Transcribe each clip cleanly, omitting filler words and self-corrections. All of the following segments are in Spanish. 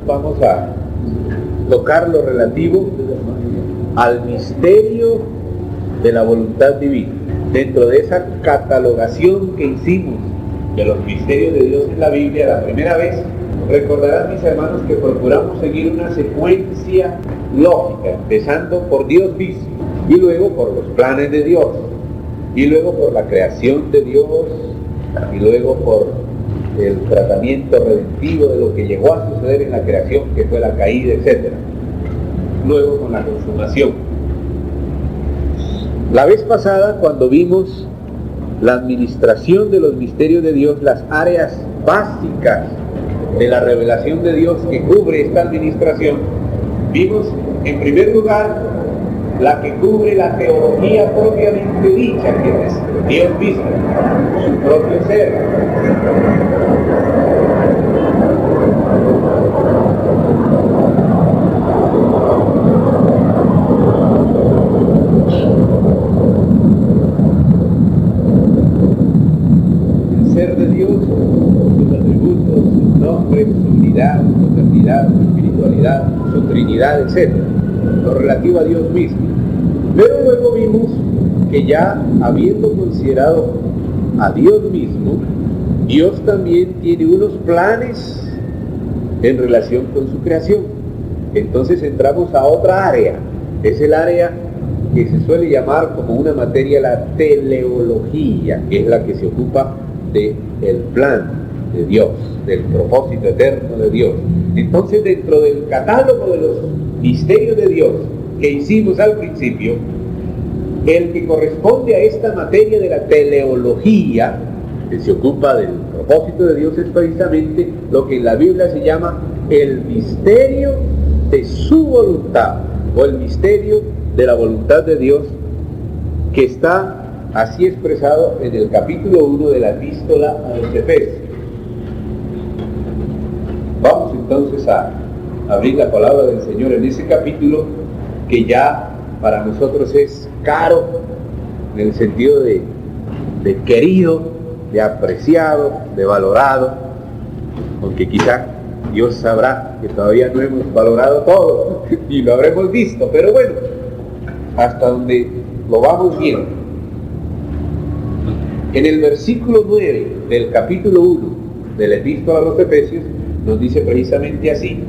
vamos a tocar lo relativo al misterio de la voluntad divina. Dentro de esa catalogación que hicimos de los misterios de Dios en la Biblia la primera vez, recordarán mis hermanos que procuramos seguir una secuencia lógica, empezando por Dios mismo, y luego por los planes de Dios, y luego por la creación de Dios, y luego por el tratamiento redentivo de lo que llegó a suceder en la creación, que fue la caída, etc. Luego con la consumación. La vez pasada, cuando vimos la administración de los misterios de Dios, las áreas básicas de la revelación de Dios que cubre esta administración, vimos en primer lugar la que cubre la teología propiamente dicha, que es Dios mismo, su propio ser. El ser de Dios, sus atributos, sus nombres, su unidad, su eternidad, su espiritualidad, su trinidad, etc. Lo relativo a Dios mismo. Pero luego vimos que ya habiendo considerado a Dios mismo, Dios también tiene unos planes en relación con su creación. Entonces entramos a otra área, es el área que se suele llamar como una materia la teleología, que es la que se ocupa del plan de Dios, del propósito eterno de Dios. Entonces, dentro del catálogo de los misterios de Dios que hicimos al principio, el que corresponde a esta materia de la teleología, que se ocupa del propósito de Dios, es precisamente lo que en la Biblia se llama el misterio de su voluntad, o el misterio de la voluntad de Dios, que está así expresado en el capítulo 1 de la epístola a los Efesios. Vamos entonces a abrir la palabra del Señor en ese capítulo, que ya para nosotros es caro, en el sentido de querido, de apreciado, de valorado, aunque quizá Dios sabrá que todavía no hemos valorado todo, y lo habremos visto, pero bueno, hasta donde lo vamos viendo. En el versículo 9 del capítulo 1 de la epístola a los Efesios, nos dice precisamente así: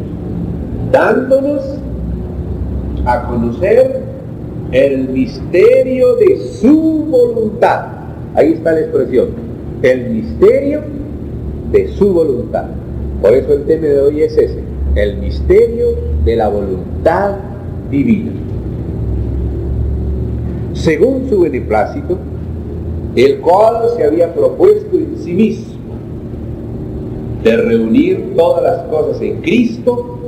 dándonos a conocer el misterio de su voluntad. Ahí está la expresión, el misterio de su voluntad. Por eso el tema de hoy es ese, el misterio de la voluntad divina. Según su beneplácito, el cual se había propuesto en sí mismo de reunir todas las cosas en Cristo,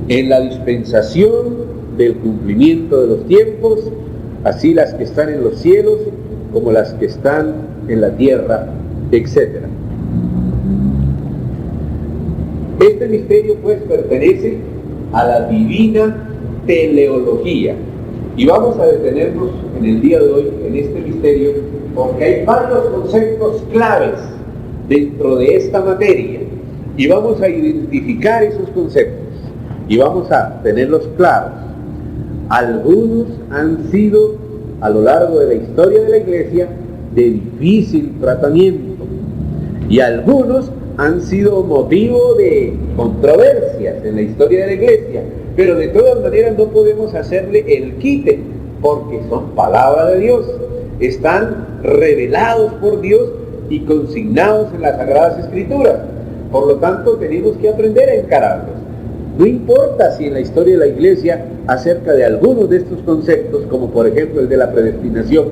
en la dispensación del cumplimiento de los tiempos, así las que están en los cielos como las que están en la tierra, etc. Este misterio pues pertenece a la divina teleología, y vamos a detenernos en el día de hoy en este misterio porque hay varios conceptos claves dentro de esta materia, y vamos a identificar esos conceptos y vamos a tenerlos claros. Algunos han sido a lo largo de la historia de la Iglesia de difícil tratamiento, y algunos han sido motivo de controversias en la historia de la Iglesia, pero de todas maneras no podemos hacerle el quite, porque son palabra de Dios, están revelados por Dios y consignados en las Sagradas Escrituras. Por lo tanto, tenemos que aprender a encararlos. No importa si en la historia de la Iglesia, acerca de algunos de estos conceptos, como por ejemplo el de la predestinación,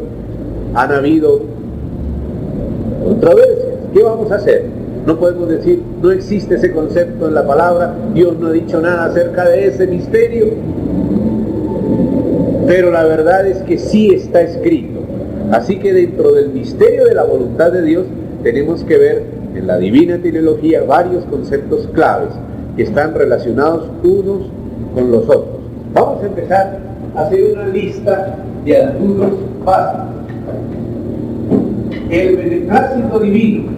han habido controversias. ¿Qué vamos a hacer? No podemos decir, no existe ese concepto en la palabra, Dios no ha dicho nada acerca de ese misterio. Pero la verdad es que sí está escrito. Así que dentro del misterio de la voluntad de Dios, tenemos que ver en la divina teleología varios conceptos claves que están relacionados unos con los otros. Vamos a empezar a hacer una lista de algunos básicos. El beneplácito divino,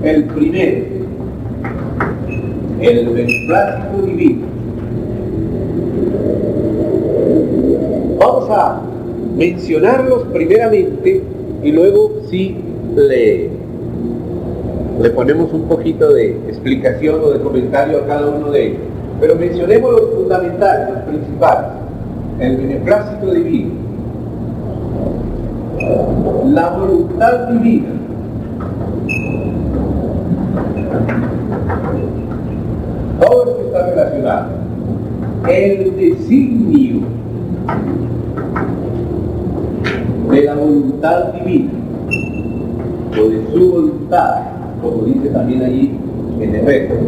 el primero. el beneplácito divino. Vamos a mencionarlos primeramente y luego sí le ponemos un poquito de explicación o de comentario a cada uno de ellos. Pero mencionemos los fundamentales, los principales. El beneplácito divino, la voluntad divina, todo esto está relacionado. El designio de la voluntad divina, o de su voluntad, como dice también allí en Efesios.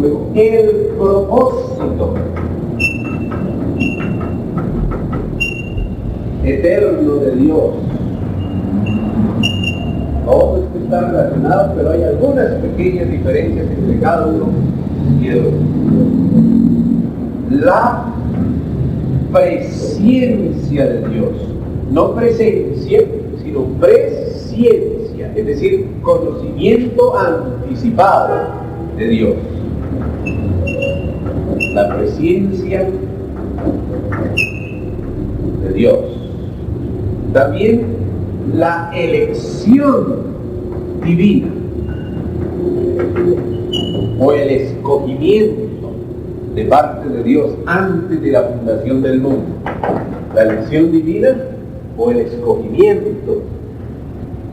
Luego, el propósito eterno de Dios. Todo esto está relacionado, pero hay algunas pequeñas diferencias entre cada uno y el otro. La presciencia de Dios, no presencia, sino presciencia, es decir, conocimiento anticipado de Dios. La presciencia de Dios. También la elección divina o el escogimiento de parte de Dios antes de la fundación del mundo. La elección divina o el escogimiento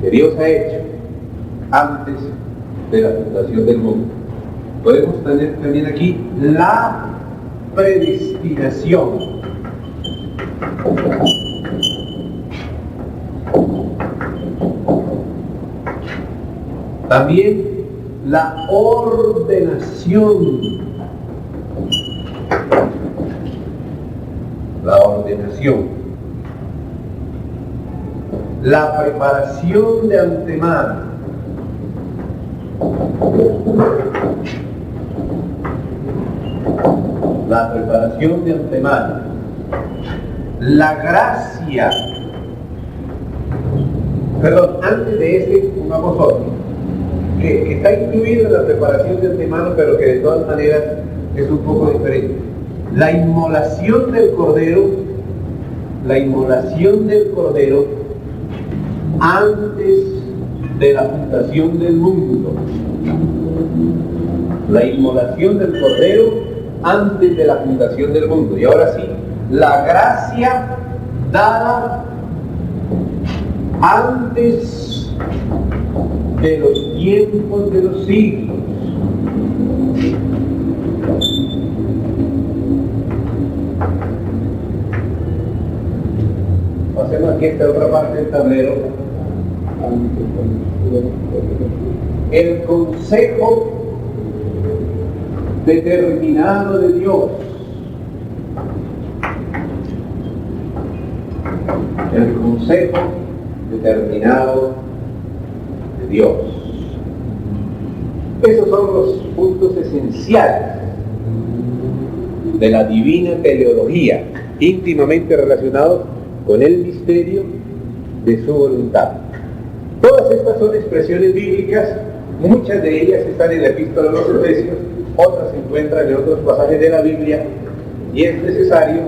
que Dios ha hecho antes de la fundación del mundo. Podemos tener también aquí la predestinación. También la ordenación. La ordenación. La preparación de antemano. La preparación de antemano. La gracia. Perdón, antes de este, pongamos otro. Que está incluido en la preparación de antemano, pero que de todas maneras es un poco diferente. La inmolación del Cordero antes de la fundación del mundo. La inmolación del Cordero antes de la fundación del mundo. Y ahora sí, la gracia dada antes de los tiempos de los siglos. Pasemos aquí a esta otra parte del tablero. El consejo determinado de Dios. El consejo determinado de Dios. Esos son los puntos esenciales de la divina teleología, íntimamente relacionados con el misterio de su voluntad. Todas estas son expresiones bíblicas, muchas de ellas están en la epístola a los Efesios, otras se encuentran en otros pasajes de la Biblia, y es necesario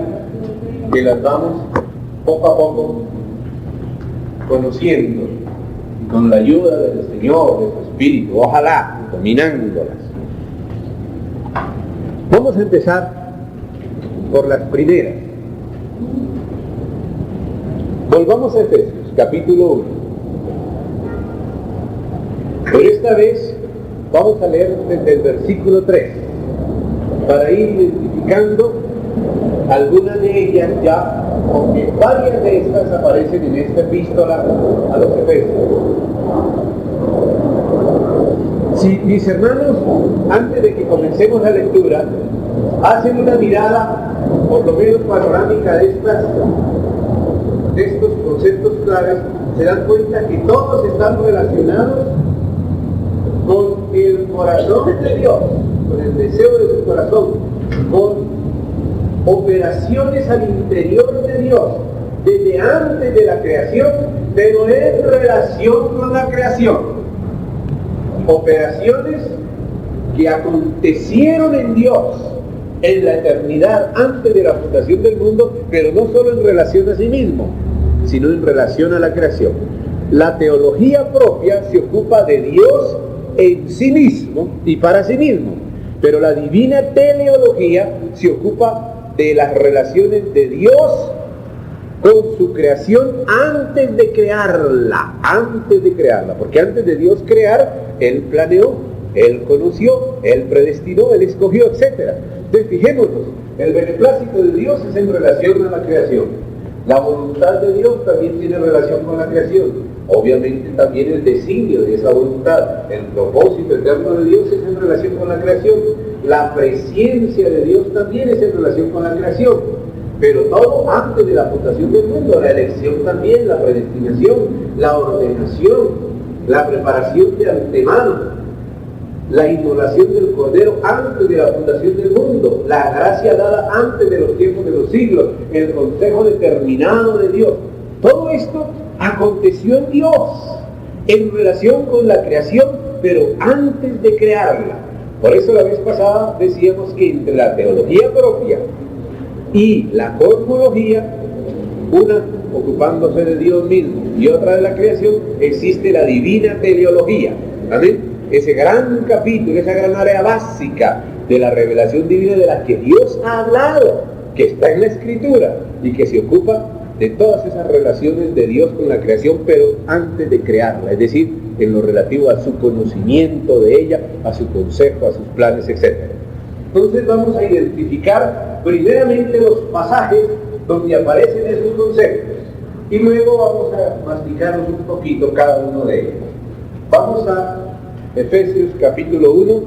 que las vamos poco a poco conociendo, y con la ayuda del Señor, de su Espíritu, ojalá, dominándolas. Vamos a empezar por las primeras. Volvamos a Efesios, capítulo 1. Pero esta vez vamos a leer desde el versículo 3, para ir identificando algunas de ellas ya, porque varias de estas aparecen en esta epístola a los Efesios. Si mis hermanos, antes de que comencemos la lectura, hacen una mirada, por lo menos panorámica, de estos conceptos claves, se dan cuenta que todos están relacionados con el corazón de Dios, con el deseo de su corazón, con operaciones al interior de Dios, desde antes de la creación, pero en relación con la creación. operaciones que acontecieron en Dios en la eternidad antes de la fundación del mundo, pero no solo en relación a sí mismo, sino en relación a la creación. La teología propia se ocupa de Dios en sí mismo y para sí mismo, pero la divina teleología se ocupa de las relaciones de Dios con su creación antes de crearla, porque antes de Dios crear, Él planeó, Él conoció, Él predestinó, Él escogió, etc. Entonces fijémonos, el beneplácito de Dios es en relación a la creación. La voluntad de Dios también tiene relación con la creación. Obviamente también el designio de esa voluntad, el propósito eterno de Dios es en relación con la creación. La presencia de Dios también es en relación con la creación. Pero todo antes de la fundación del mundo, la elección también, la predestinación, la ordenación, la preparación de antemano, la inmolación del Cordero antes de la fundación del mundo, la gracia dada antes de los tiempos de los siglos, el consejo determinado de Dios. Todo esto aconteció en Dios en relación con la creación, pero antes de crearla. Por eso la vez pasada decíamos que entre la teología propia y la cosmología, una ocupándose de Dios mismo y otra de la creación, existe la divina teleología. ¿Amén? Ese gran capítulo, esa gran área básica de la revelación divina de la que Dios ha hablado, que está en la Escritura y que se ocupa de todas esas relaciones de Dios con la creación, pero antes de crearla, es decir, en lo relativo a su conocimiento de ella, a su consejo, a sus planes, etc. Entonces vamos a identificar primeramente los pasajes donde aparecen esos conceptos y luego vamos a masticarlos un poquito cada uno de ellos. Vamos a Efesios capítulo 1,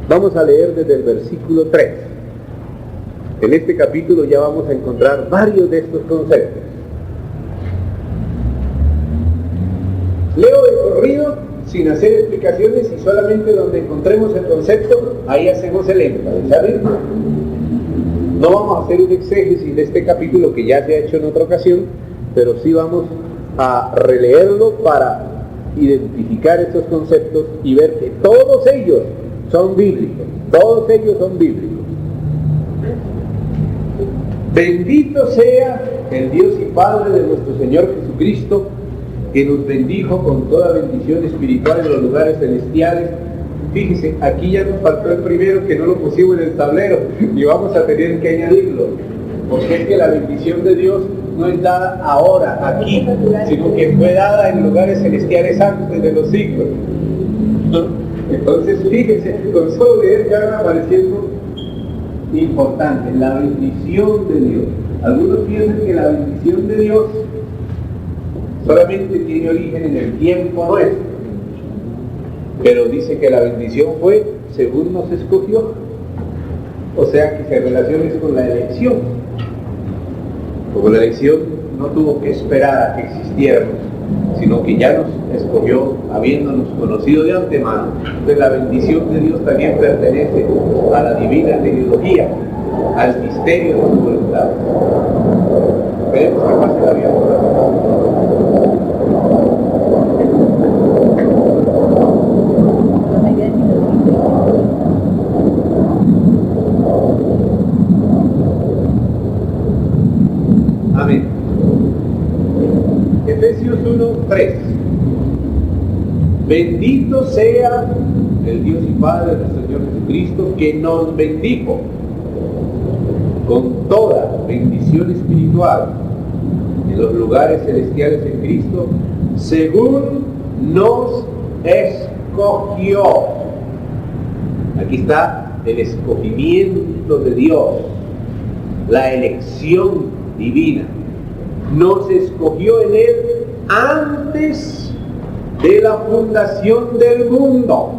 vamos a leer desde el versículo 3. En este capítulo ya vamos a encontrar varios de estos conceptos. Leo de corrido sin hacer explicaciones y solamente donde encontremos el concepto, ahí hacemos el énfasis, ¿sabes? No vamos a hacer un exégesis de este capítulo que ya se ha hecho en otra ocasión, pero sí vamos a releerlo para identificar estos conceptos y ver que todos ellos son bíblicos, todos ellos son bíblicos. Bendito sea el Dios y Padre de nuestro Señor Jesucristo, que nos bendijo con toda bendición espiritual en los lugares celestiales. Fíjese, aquí ya nos faltó el primero que no lo pusimos en el tablero y vamos a tener que añadirlo, porque es que la bendición de Dios no es dada ahora, aquí, sino que fue dada en lugares celestiales antes de los siglos. Entonces, fíjense, con solo leer ya van apareciendo importantes, la bendición de Dios. Algunos piensan que la bendición de Dios solamente tiene origen en el tiempo nuestro, pero dice que la bendición fue según nos escogió, o sea que se relaciona con la elección. Como la elección no tuvo que esperar a que existiéramos, sino que ya nos escogió habiéndonos conocido de antemano. Entonces la bendición de Dios también pertenece a la divina teleología, al misterio de su voluntad. Veremos que pase la vida. Amén. Efesios 1:3. Bendito sea el Dios y Padre de nuestro Señor Jesucristo, que nos bendijo con toda bendición espiritual en los lugares celestiales en Cristo, según nos escogió. Aquí está el escogimiento de Dios, la elección divina. Nos escogió en Él antes de la fundación del mundo.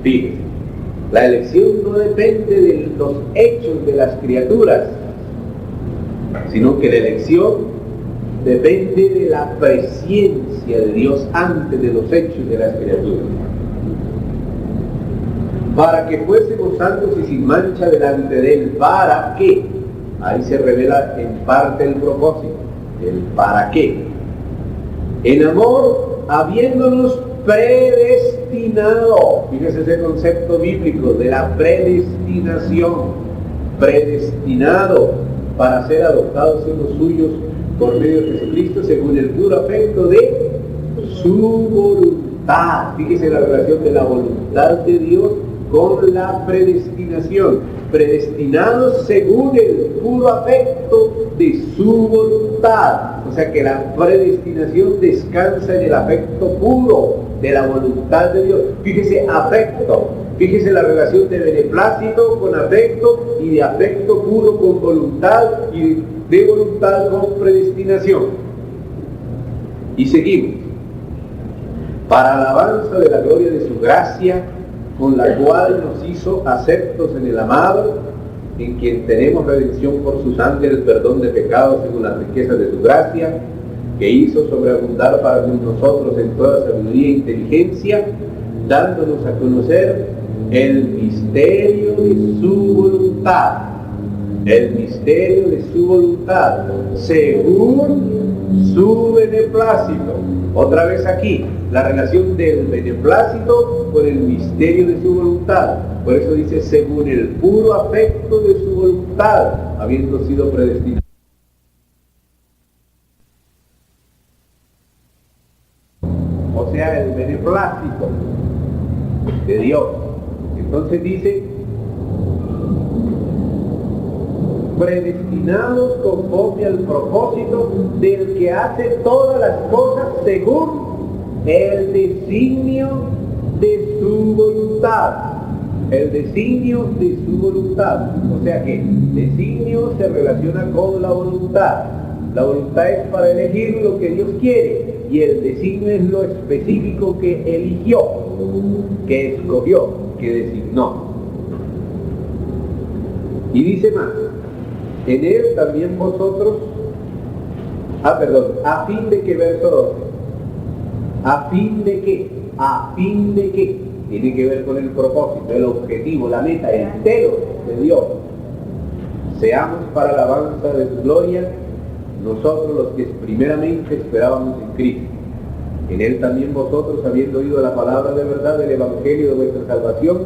Fíjense, la elección no depende de los hechos de las criaturas, sino que la elección depende de la presencia de Dios antes de los hechos de las criaturas. Para que fuésemos santos y sin mancha delante de Él. ¿Para qué? Ahí se revela en parte el propósito, el para qué. En amor, habiéndonos predestinado. Fíjese ese concepto bíblico de la predestinación. Predestinado para ser adoptados en los suyos por medio de Jesucristo según el puro afecto de su voluntad. Fíjese la relación de la voluntad de Dios con la predestinación. Predestinados según el puro afecto de su voluntad. O sea que la predestinación descansa en el afecto puro de la voluntad de Dios. Fíjese, afecto. Fíjese la relación de beneplácito con afecto y de afecto puro con voluntad y de voluntad con predestinación. Y seguimos. Para alabanza de la gloria de su gracia, con la cual nos hizo aceptos en el amado, en quien tenemos redención por su sangre, el perdón de pecados según las riquezas de su gracia, que hizo sobreabundar para nosotros en toda sabiduría e inteligencia, dándonos a conocer el misterio de su voluntad. El misterio de su voluntad, según su beneplácito. Otra vez aquí, la relación del beneplácito con el misterio de su voluntad. Por eso dice, según el puro afecto de su voluntad, habiendo sido predestinado. O sea, el beneplácito de Dios. Entonces dice, predestinados conforme al propósito del que hace todas las cosas según el designio de su voluntad. El designio de su voluntad. O sea que designio se relaciona con la voluntad. La voluntad es para elegir lo que Dios quiere y el designio es lo específico que eligió, que escogió, que designó. Y dice más, en él también vosotros, a fin de que, verso 12, a fin de que, tiene que ver con el propósito, el objetivo, la meta, el entero de Dios, seamos para alabanza de su gloria, nosotros los que primeramente esperábamos en Cristo. En él también vosotros, habiendo oído la palabra de verdad del evangelio de vuestra salvación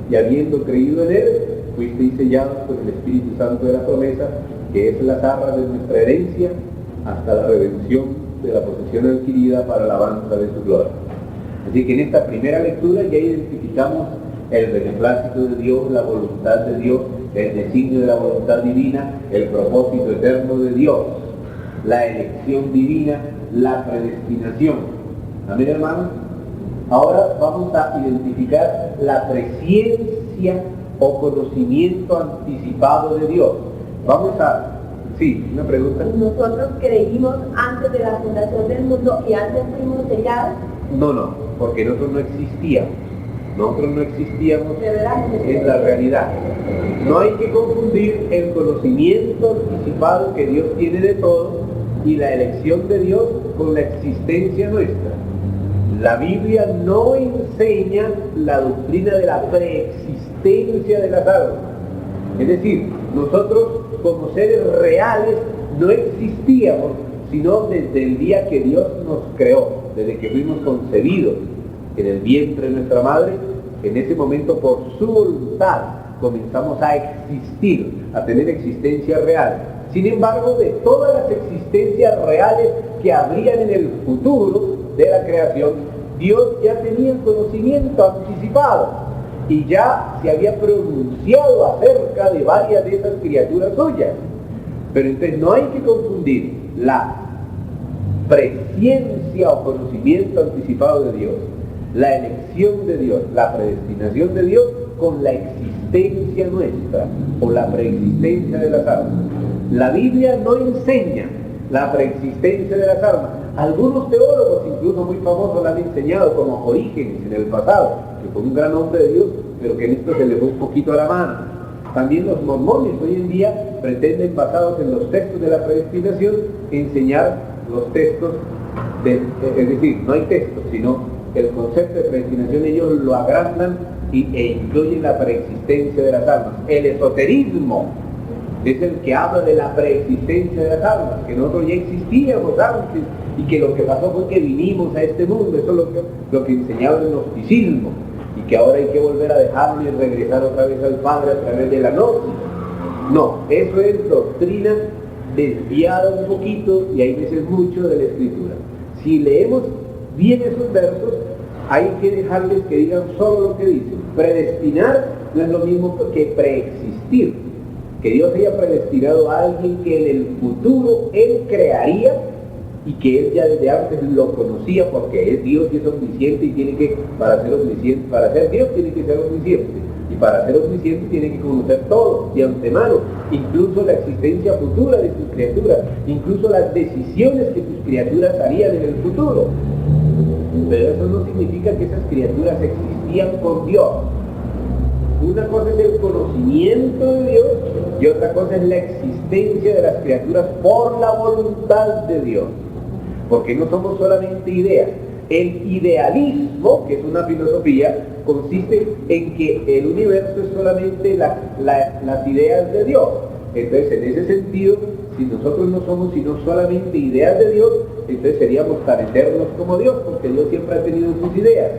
y habiendo creído en él, fuisteis sellados por el Espíritu Santo de la promesa, que es la arra de nuestra herencia, hasta la redención de la posesión adquirida para la alabanza de su gloria. Así que en esta primera lectura ya identificamos el beneplácito de Dios, la voluntad de Dios, el designio de la voluntad divina, el propósito eterno de Dios, la elección divina, la predestinación. Amén, hermanos. Ahora vamos a identificar la presciencia o conocimiento anticipado de Dios. Vamos a... Sí, una pregunta. Nosotros creímos antes de la fundación del mundo y antes fuimos sellados. No, porque nosotros no existíamos. Nosotros no existíamos, ¿De verdad? es la realidad. No hay que confundir el conocimiento anticipado que Dios tiene de todo y la elección de Dios con la existencia nuestra. La Biblia no enseña la doctrina de la preexistencia de las almas. Es decir, nosotros como seres reales no existíamos, sino desde el día que Dios nos creó, desde que fuimos concebidos en el vientre de nuestra madre. En ese momento, por su voluntad, comenzamos a existir, a tener existencia real. Sin embargo, de todas las existencias reales que habrían en el futuro de la creación, Dios ya tenía el conocimiento anticipado y ya se había pronunciado acerca de varias de esas criaturas suyas. Pero entonces no hay que confundir la presciencia o conocimiento anticipado de Dios, la elección de Dios, la predestinación de Dios con la existencia nuestra o la preexistencia de las almas. La Biblia no enseña la preexistencia de las almas. Algunos teólogos, incluso muy famosos, la han enseñado, como Orígenes en el pasado, que fue un gran hombre de Dios, pero que en esto se le fue un poquito a la mano. También los mormones hoy en día pretenden, basados en los textos de la predestinación, enseñar los textos, es decir, no hay textos, sino el concepto de predestinación ellos lo agrandan e incluyen la preexistencia de las almas. El esoterismo es el que habla de la preexistencia de las almas, que nosotros ya existíamos antes y que lo que pasó fue que vinimos a este mundo. Eso es lo que enseñaba el gnosticismo, y que ahora hay que volver a dejarlo y regresar otra vez al Padre a través de la gnosis. No, eso es doctrina desviada un poquito, y hay veces mucho de la Escritura. Si leemos bien esos versos, hay que dejarles que digan solo lo que dicen. Predestinar no es lo mismo que preexistir. Que Dios haya predestinado a alguien que en el futuro Él crearía, y que Él ya desde antes lo conocía, porque es Dios y es omnisciente, y tiene que, para ser omnisciente, para ser Dios tiene que ser omnisciente, y para ser omnisciente tiene que conocer todo de antemano, incluso la existencia futura de sus criaturas, incluso las decisiones que sus criaturas harían en el futuro. Pero eso no significa que esas criaturas existían por Dios. Una cosa es el conocimiento de Dios y otra cosa es la existencia de las criaturas por la voluntad de Dios. Porque no somos solamente ideas. El idealismo, que es una filosofía, consiste en que el universo es solamente las ideas de Dios. Entonces, en ese sentido, si nosotros no somos sino solamente ideas de Dios, entonces seríamos tan eternos como Dios, porque Dios siempre ha tenido sus ideas.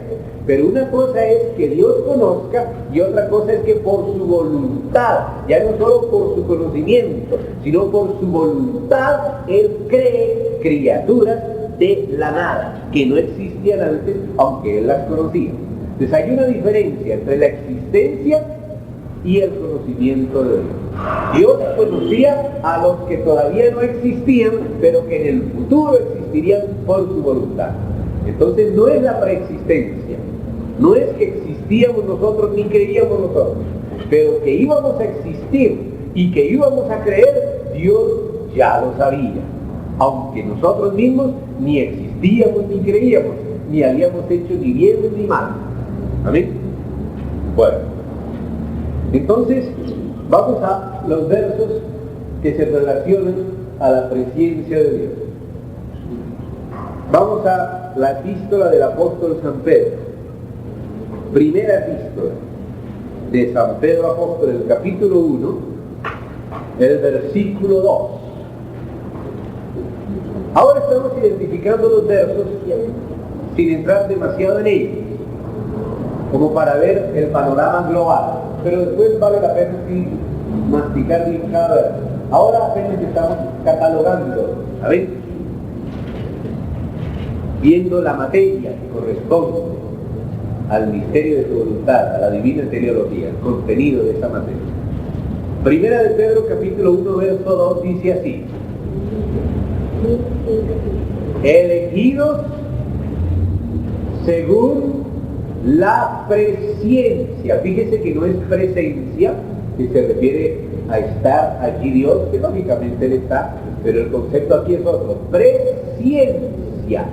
Pero una cosa es que Dios conozca, y otra cosa es que por su voluntad, ya no solo por su conocimiento, sino por su voluntad, Él cree criaturas de la nada, que no existían antes, aunque Él las conocía. Entonces hay una diferencia entre la existencia y el conocimiento de Dios. Dios conocía a los que todavía no existían, pero que en el futuro existirían por su voluntad. Entonces no es la preexistencia, no es que existíamos nosotros ni creíamos nosotros, pero que íbamos a existir y que íbamos a creer, Dios ya lo sabía, aunque nosotros mismos ni existíamos ni creíamos, ni habíamos hecho ni bien ni mal. ¿Amén? Bueno, entonces vamos a los versos que se relacionan a la presencia de Dios. Vamos a la epístola del apóstol San Pedro. Primera epístola de San Pedro apóstol, el capítulo 1, el versículo 2. Ahora estamos identificando los versos sin entrar demasiado en ellos, como para ver el panorama global, pero después vale la pena sí masticar bien cada verso. Ahora apenas estamos catalogando, ¿sabes? Viendo la materia que corresponde al misterio de su voluntad, a la divina teleología, el contenido de esa materia. Primera de Pedro, capítulo 1, verso 2, dice así: elegidos según la presciencia. Fíjese que no es presencia, que se refiere a estar allí Dios, que lógicamente Él está, pero el concepto aquí es otro: presciencia,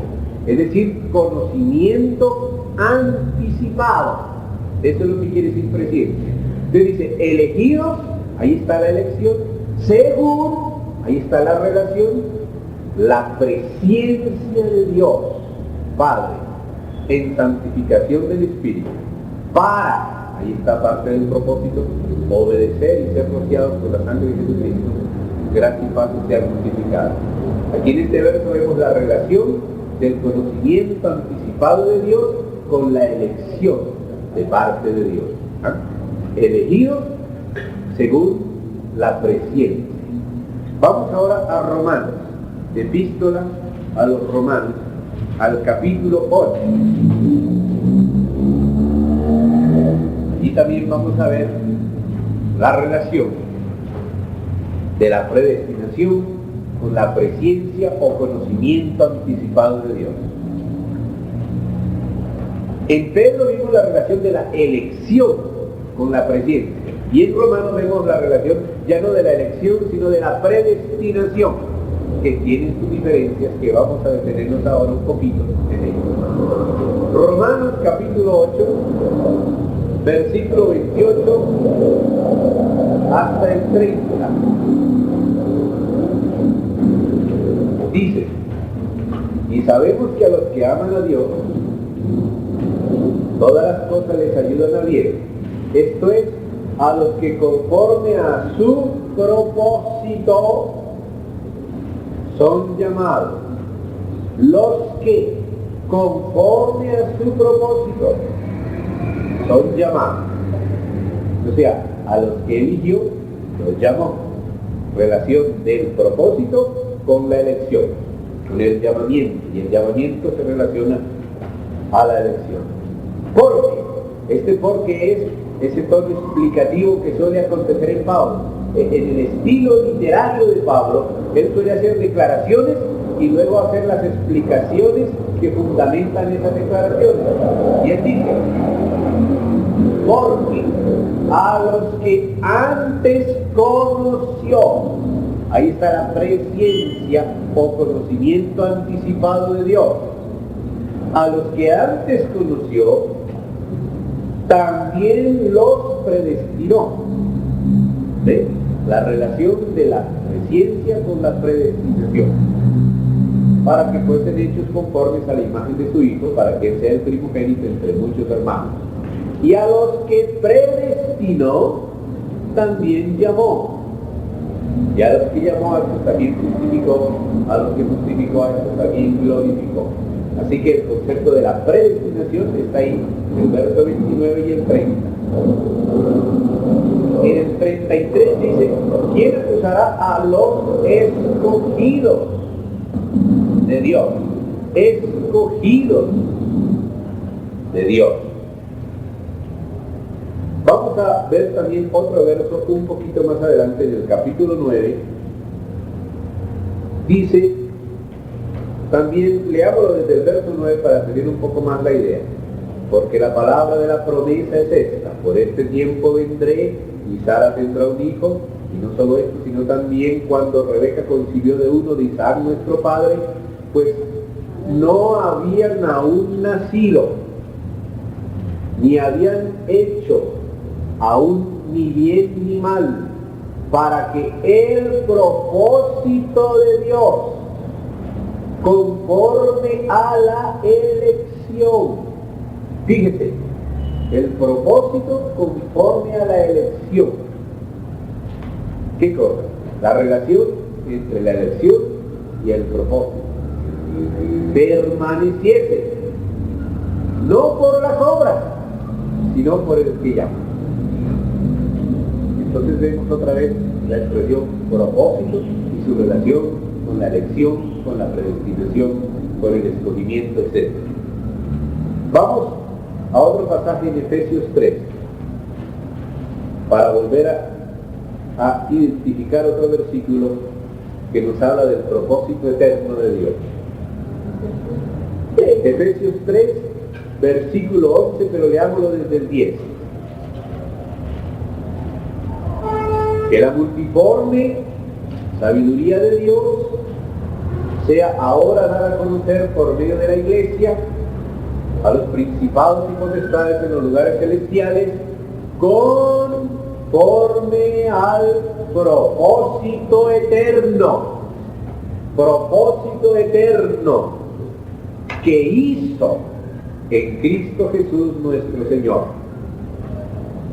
es decir, conocimiento anticipado. Eso es lo que quiere decir presciencia. Entonces dice, elegidos, ahí está la elección, según, ahí está la relación, la presciencia de Dios Padre en santificación del Espíritu, para, ahí está parte del propósito, obedecer y ser rociados por la sangre de Jesucristo, gracia y paz sean multiplicadas. Aquí en este verso vemos la relación del conocimiento anticipado de Dios con la elección de parte de Dios. ¿Ah? Elegidos según la presciencia. Vamos ahora a Romanos, epístola a los Romanos, al capítulo 8. Y también vamos a ver la relación de la predestinación con la presciencia o conocimiento anticipado de Dios. En Pedro vimos la relación de la elección con la presciencia, y en Romanos vemos la relación ya no de la elección, sino de la predestinación, que tienen sus diferencias, que vamos a detenernos ahora un poquito en ello. Romanos capítulo 8, versículo 28 hasta el 30. Dice, y sabemos que a los que aman a Dios, todas las cosas les ayudan a bien. Esto es, a los que conforme a su propósito son llamados. los que, conforme a su propósito, son llamados. O sea, a los que eligió, los llamó. Relación del propósito con la elección, con el llamamiento, y el llamamiento se relaciona a la elección. Porque es ese tono explicativo que suele acontecer en Pablo. En el estilo literario de Pablo, él suele hacer declaraciones y luego hacer las explicaciones que fundamentan esas declaraciones. Y él dice, porque a los que antes conoció, ahí está la presciencia o conocimiento anticipado de Dios, a los que antes conoció, también los predestinó. ¿Ve? La relación de la presciencia con la predestinación, para que fuesen hechos conformes a la imagen de su Hijo, para que él sea el primogénito entre muchos hermanos. Y a los que predestinó, también llamó. Y a los que llamó, a estos también justificó. A los que justificó, a estos también glorificó. Así que el concepto de la predestinación está ahí, en el verso 29 y el 30. En el 33 dice, ¿quién acusará a los escogidos de Dios? Escogidos de Dios. Vamos a ver también otro verso un poquito más adelante, en el capítulo 9. Dice, también leámoslo desde el verso 9 para tener un poco más la idea. Porque la palabra de la promesa es esta: por este tiempo vendré y Sara tendrá un hijo. Y no solo esto, sino también cuando Rebeca concibió de uno de Isaac nuestro padre, pues no habían aún nacido, ni habían hecho aún ni bien ni mal, para que el propósito de Dios, conforme a la elección, fíjese, el propósito conforme a la elección. ¿Qué cosa? La relación entre la elección y el propósito. Permaneciese, no por las obras, sino por el que llama. Entonces vemos otra vez la expresión propósito y su relación con la elección, con la predestinación, con el escogimiento, etc. Vamos a otro pasaje en Efesios 3 para volver a identificar otro versículo que nos habla del propósito eterno de Dios. Efesios 3, versículo 11, pero leámoslo desde el 10. Que la multiforme sabiduría de Dios sea ahora dada a conocer por medio de la Iglesia a los principados y potestades en los lugares celestiales, conforme al propósito eterno que hizo en Cristo Jesús nuestro Señor,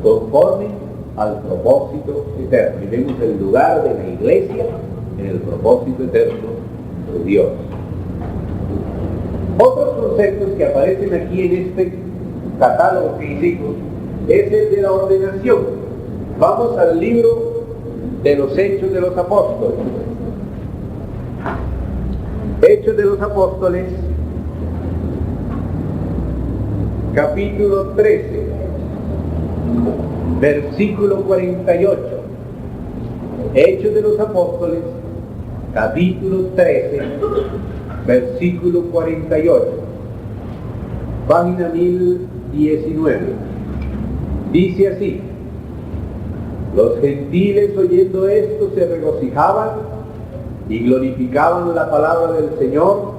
conforme al propósito eterno. Y vemos el lugar de la Iglesia en el propósito eterno de Dios. Otros conceptos que aparecen aquí en este catálogo que hicimos es el de la ordenación. Vamos al libro de los Hechos de los Apóstoles. Hechos de los Apóstoles, capítulo 13, versículo 48. Hechos de los Apóstoles, capítulo 13, versículo 48. Página 1019. Dice así: los gentiles oyendo esto se regocijaban y glorificaban la palabra del Señor,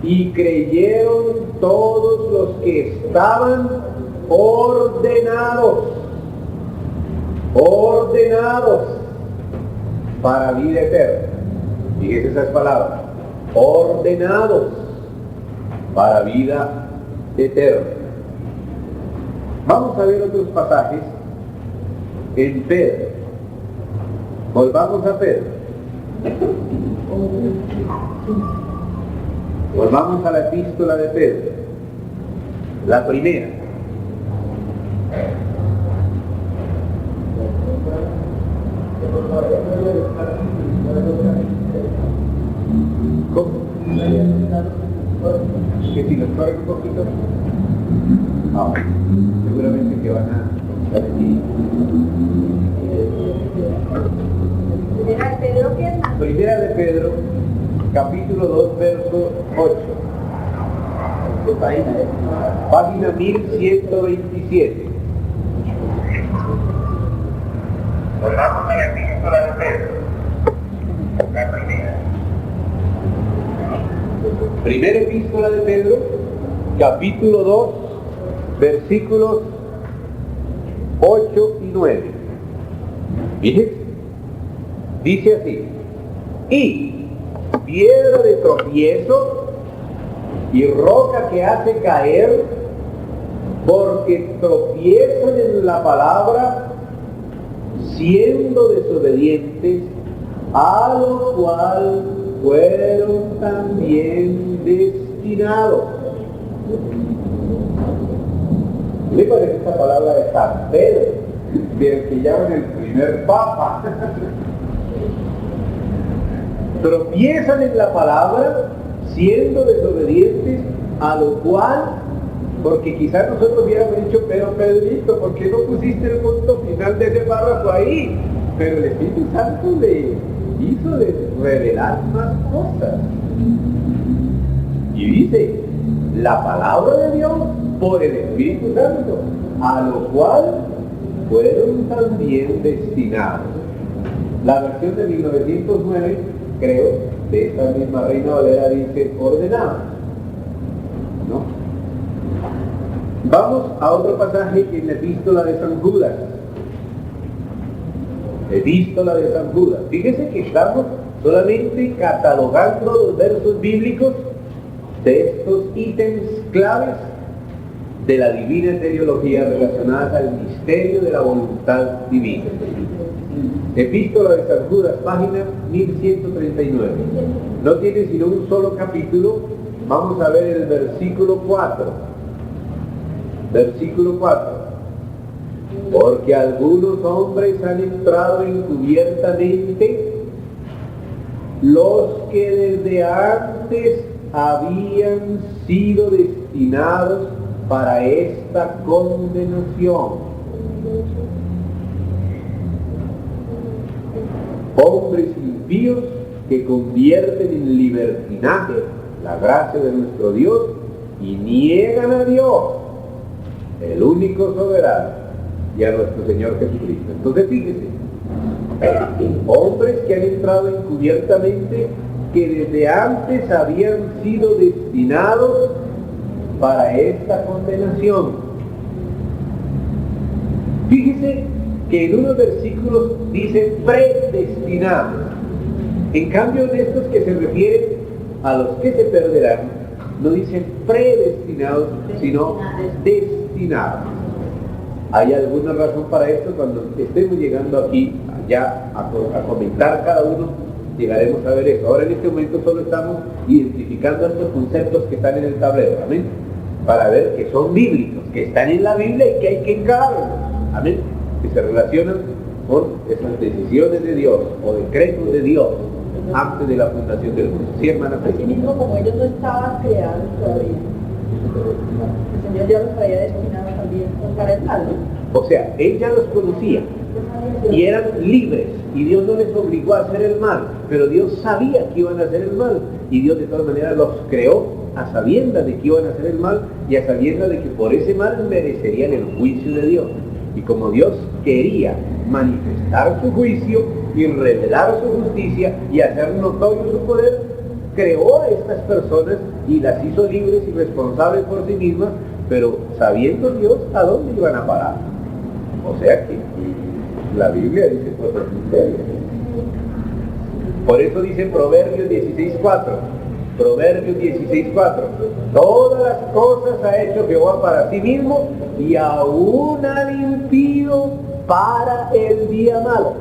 y creyeron todos los que estaban ordenados para vida eterna. Fíjense esas palabras: ordenados para vida eterna. Vamos a ver otros pasajes en Pedro. Volvamos a Pedro. Volvamos a la epístola de Pedro, la primera. ¿Cómo? ¿Que si nos corre un poquito? Ah, seguramente que van a estar aquí. Primera de Pedro, ¿qué? Primera de Pedro, capítulo 2, verso 8. Página 1127. Volvamos a la epístola de Pedro, la primera. Primera epístola de Pedro, capítulo 2, versículos 8 y 9. Fíjense, dice así: y piedra de tropiezo y roca que hace caer, porque tropiezan en la palabra, siendo desobedientes, a lo cual fueron también destinados. Me parece esta palabra de San Pedro, del que llaman el primer papa. Tropiezan en la palabra, siendo desobedientes, a lo cual, porque quizás nosotros hubiéramos dicho, pero Pedrito, ¿por qué no pusiste el punto final de ese párrafo ahí? Pero el Espíritu Santo le hizo de revelar más cosas. Y dice, la palabra de Dios por el Espíritu Santo, a lo cual fueron también destinados. La versión de 1909, creo, de esta misma Reina Valera dice ordenado, ¿no? Vamos a otro pasaje en la epístola de San Judas. Epístola de San Judas. Fíjese que estamos solamente catalogando los versos bíblicos de estos ítems claves de la divina teología relacionadas al misterio de la voluntad divina. Epístola de San Judas, página 1139. No tiene sino un solo capítulo. Vamos a ver el versículo 4. Versículo 4. Porque algunos hombres han entrado encubiertamente, los que desde antes habían sido destinados para esta condenación. Hombres impíos que convierten en libertinaje la gracia de nuestro Dios y niegan a Dios, el único soberano, y a nuestro Señor Jesucristo. Entonces fíjese, hombres que han entrado encubiertamente, que desde antes habían sido destinados para esta condenación. Fíjese que en unos versículos dice predestinados. En cambio, en estos que se refieren a los que se perderán, no dicen predestinados, sino destinados. ¿Hay alguna razón para esto? Cuando estemos llegando aquí, ya a comentar cada uno, llegaremos a ver eso. Ahora en este momento solo estamos identificando estos conceptos que están en el tablero, amén, para ver que son bíblicos, que están en la Biblia y que hay que encararlos, amén, que se relacionan con esas decisiones de Dios o decretos de Dios antes de la fundación del mundo. Sí, hermana. Así mismo, como ellos no estaban creados todavía, el Señor ya los había destinado también para el salvo. O sea, Él ya los conocía y eran libres, y Dios no les obligó a hacer el mal, pero Dios sabía que iban a hacer el mal, y Dios de todas maneras los creó a sabiendas de que iban a hacer el mal y a sabiendas de que por ese mal merecerían el juicio de Dios. Y como Dios quería manifestar su juicio y revelar su justicia y hacer notorio su poder, creó a estas personas y las hizo libres y responsables por sí mismas, pero sabiendo Dios a dónde iban a parar. O sea que la Biblia dice cosas misterios. Por eso dice Proverbios 16:4. Proverbios 16:4. Todas las cosas ha hecho Jehová para sí mismo, y aún al impío para el día malo.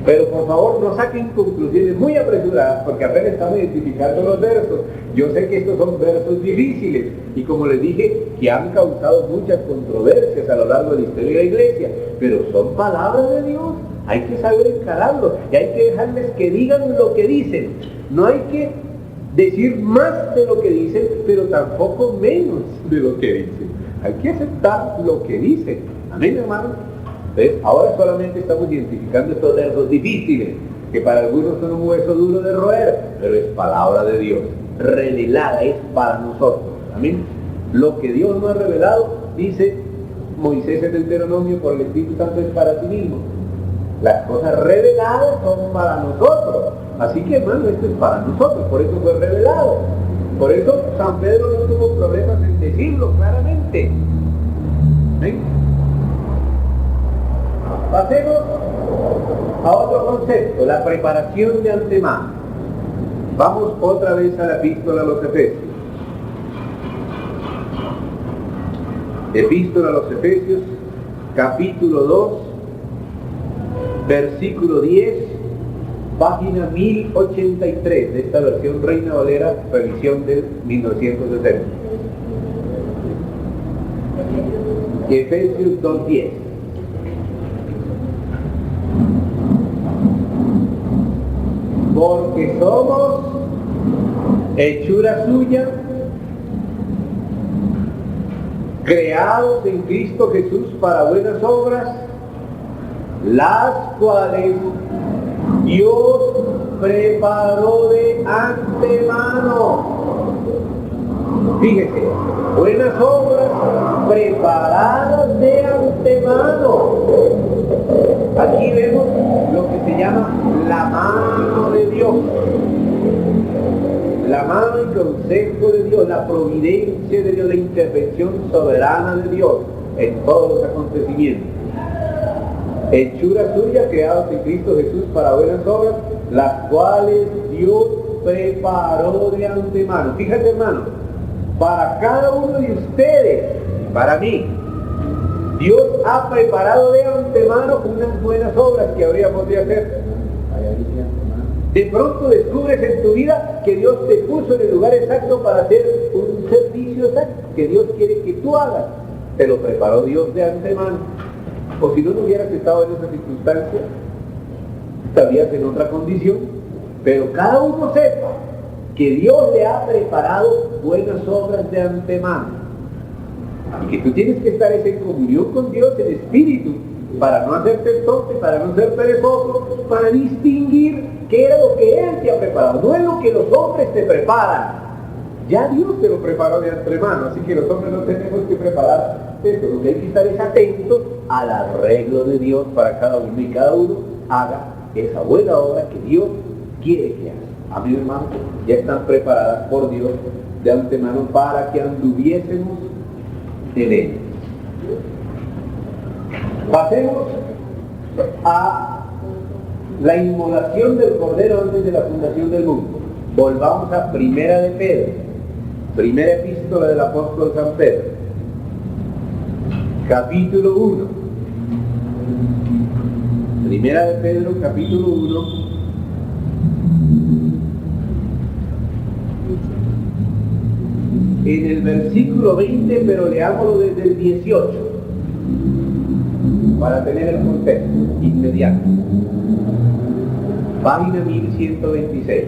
Pero por favor no saquen conclusiones muy apresuradas porque apenas estamos identificando los versos. Yo sé que estos son versos difíciles y como les dije, que han causado muchas controversias a lo largo de la historia de la iglesia, pero son palabras de Dios. Hay que saber encararlo y hay que dejarles que digan lo que dicen. No hay que decir más de lo que dicen, pero tampoco menos de lo que dicen. Hay que aceptar lo que dicen. Amén, hermano. ¿Ves? Ahora solamente estamos identificando estos versos difíciles, que para algunos son un hueso duro de roer, pero es palabra de Dios, revelada, es para nosotros. Amén. Lo que Dios no ha revelado, dice Moisés en Deuteronomio, por el Espíritu Santo es para ti mismo. Las cosas reveladas son para nosotros. Así que, hermano, esto es para nosotros, por eso fue revelado. Por eso San Pedro no tuvo problemas en decirlo claramente. ¿Ven? Pasemos a otro concepto, la preparación de antemano. Vamos otra vez a la epístola a los Efesios. Epístola a los Efesios, capítulo 2, versículo 10, página 1083 de esta versión Reina Valera, revisión del 1960. Efesios 2:10. Porque somos hechura suya, creados en Cristo Jesús para buenas obras, las cuales Dios preparó de antemano. Fíjese, buenas obras preparadas de antemano. Aquí vemos lo que se llama la mano de Dios. La mano y consejo de Dios, la providencia de Dios, la intervención soberana de Dios en todos los acontecimientos. Hechura suya, creados en Cristo Jesús para buenas obras, las cuales Dios preparó de antemano. Fíjate, hermano, para cada uno de ustedes, para mí, Dios ha preparado de antemano unas buenas obras que habríamos de hacer. De pronto descubres en tu vida que Dios te puso en el lugar exacto para hacer un servicio exacto que Dios quiere que tú hagas. Te lo preparó Dios de antemano. O si no hubieras estado en esa circunstancia, estarías en otra condición. Pero cada uno sepa que Dios le ha preparado buenas obras de antemano. Y que tú tienes que estar en comunión con Dios en espíritu, para no hacerte tonto, para no ser perezoso, para distinguir qué era lo que Él te ha preparado. No es lo que los hombres te preparan. Ya Dios te lo preparó de antemano, así que los hombres no tenemos que preparar esto. Lo que hay que estar es atentos al arreglo de Dios para cada uno, y cada uno haga esa buena obra que Dios quiere que haga. Amén, hermano, ya están preparadas por Dios de antemano para que anduviésemos en Él. Pasemos a la inmolación del Cordero antes de la fundación del mundo. Volvamos a Primera de Pedro, primera epístola del apóstol San Pedro, capítulo 1. Primera de Pedro, capítulo 1. En el versículo 20, pero leámoslo desde el 18, para tener el contexto inmediato. Página 1126.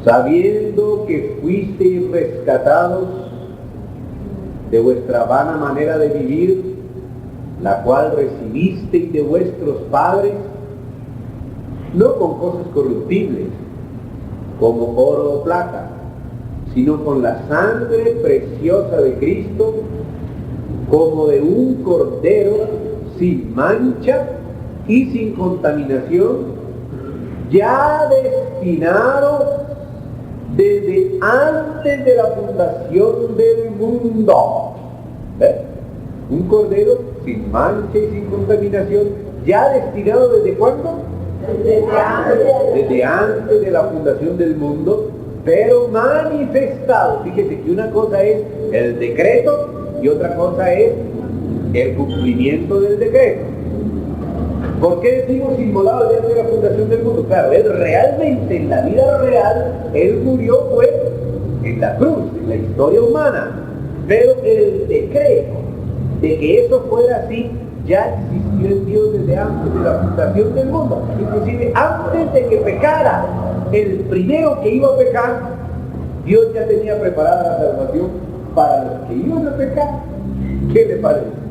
Sabiendo que fuisteis rescatados de vuestra vana manera de vivir, la cual recibisteis de vuestros padres, no con cosas corruptibles, como oro o plata, sino con la sangre preciosa de Cristo, como de un cordero sin mancha y sin contaminación, ya destinado desde antes de la fundación del mundo. ¿Ves? Un cordero sin mancha y sin contaminación, ya destinado ¿desde cuándo? Desde antes de la fundación del mundo, pero manifestado. Fíjese que una cosa es el decreto y otra cosa es el cumplimiento del decreto. ¿Por qué decimos inmolado desde la fundación del mundo? Claro, él realmente, en la vida real, él murió fue en la cruz, en la historia humana. Pero el decreto de que eso fuera así ya existió en Dios desde antes de la fundación del mundo. Inclusive antes de que pecara el primero que iba a pecar, Dios ya tenía preparada la salvación para los que iban a pecar. ¿Qué le parece?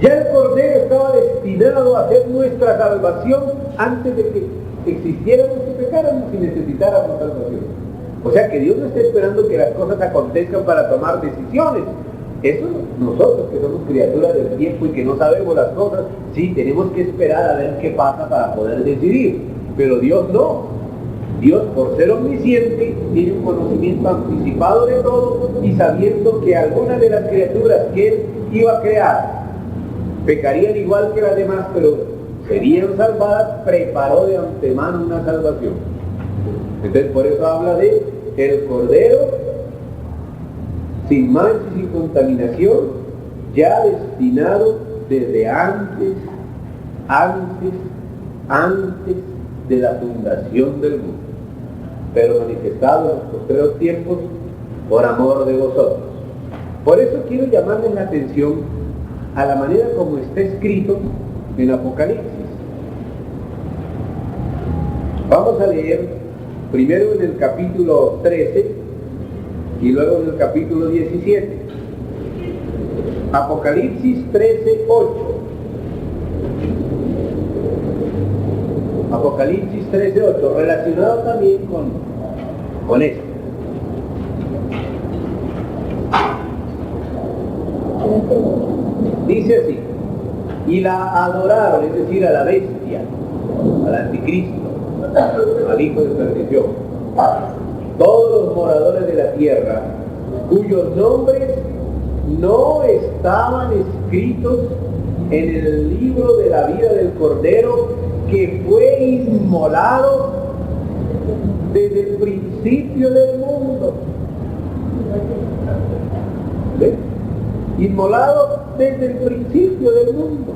Ya el Cordero estaba destinado a ser nuestra salvación antes de que existiéramos y pecáramos y necesitáramos salvación. O sea que Dios no está esperando que las cosas acontezcan para tomar decisiones. Eso nosotros que somos criaturas del tiempo y que no sabemos las cosas, sí, tenemos que esperar a ver qué pasa para poder decidir. Pero Dios no. Dios, por ser omnisciente, tiene un conocimiento anticipado de todo y sabiendo que algunas de las criaturas que Él iba a crear pecarían igual que las demás, pero serían salvadas, preparó de antemano una salvación. Entonces por eso habla de el Cordero sin mancha y sin contaminación, ya destinado desde antes de la fundación del mundo, pero manifestado en los postreros tiempos por amor de vosotros. Por eso quiero llamarles la atención a la manera como está escrito en Apocalipsis. Vamos a leer primero en el capítulo 13 y luego en el capítulo 17. Apocalipsis 13, 8. Apocalipsis 13, 8, relacionado también con esto. Dice así: y la adoraron, es decir, a la bestia, al anticristo, al hijo de perdición, todos los moradores de la tierra, cuyos nombres no estaban escritos en el libro de la vida del Cordero, que fue inmolado desde el principio del mundo. ¿Ves? Inmolado desde el principio del mundo.